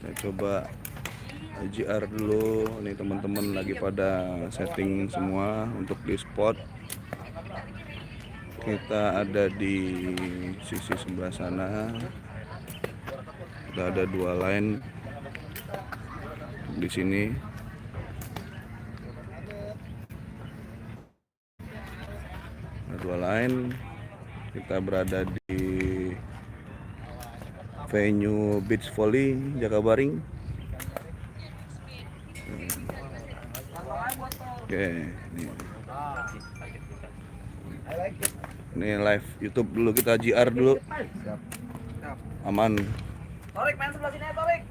Saya coba JR dulu. Ini teman-teman lagi pada setting semua untuk di spot. Kita ada di sisi sebelah sana. Sudah ada 2 line di sini. Ada 2 line. Kita berada di venue beach volley Jakabaring. Oke, ini live YouTube dulu, kita JR dulu. Aman. Torik main sebelah sini ya, Torik.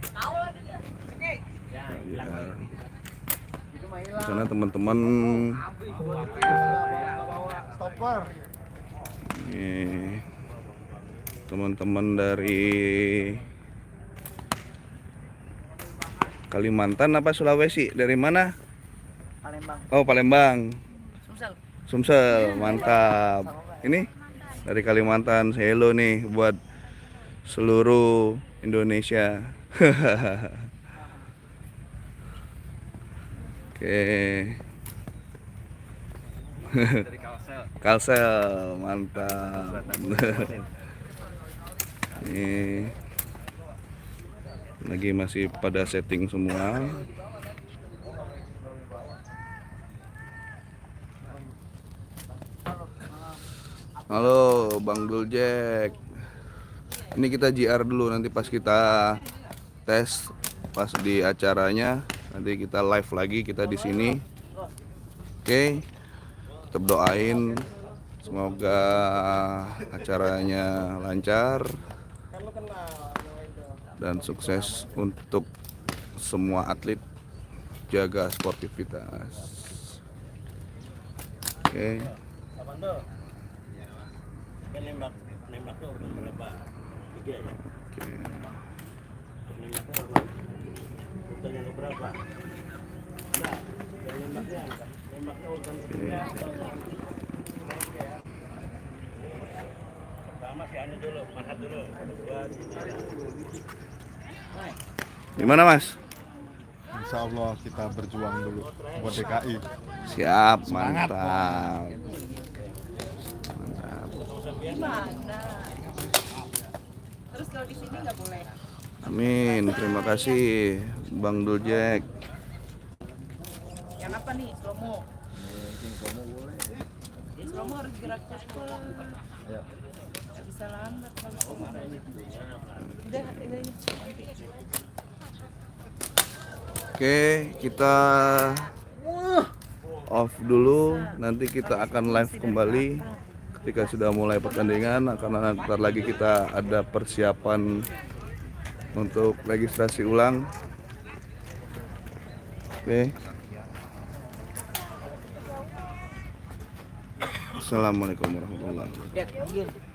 Di sana teman-teman. Ini teman-teman dari Kalimantan apa Sulawesi? Dari mana? Palembang. Oh, Palembang. Sumsel. Sumsel, mantap. Ini dari Kalimantan. Hello nih buat seluruh Indonesia. Oke. Kalsel, mantap. Ini lagi masih pada setting semua. Halo Bang Dul Jack. Ini kita JR dulu, nanti pas kita tes pas di acaranya nanti kita live lagi kita di sini. Oke. Tetap doain semoga acaranya lancar dan sukses untuk semua atlet. Jaga sportivitas. Oke. Nembak tuh berapa? 3 ya? Oke. Nembaknya berapa? Nah, nembaknya pertama si Anu dulu, Manhat dulu. Gimana Mas? Insya Allah kita berjuang dulu buat DKI. Siap, Semangat. mantap. Gimana? Terus kalau di sini nggak boleh? Amin, terima kasih Bang Dul Jack. Yang apa nih? Slomo. Ya, slomo harus gerak cepat. Nggak bisa lambat kalau slomo. Udah, nanti. Oke, kita off dulu. Nanti kita akan live kembali ketika sudah mulai pertandingan. Karena nanti lagi kita ada persiapan untuk registrasi ulang. Oke. Assalamualaikum warahmatullahi wabarakatuh.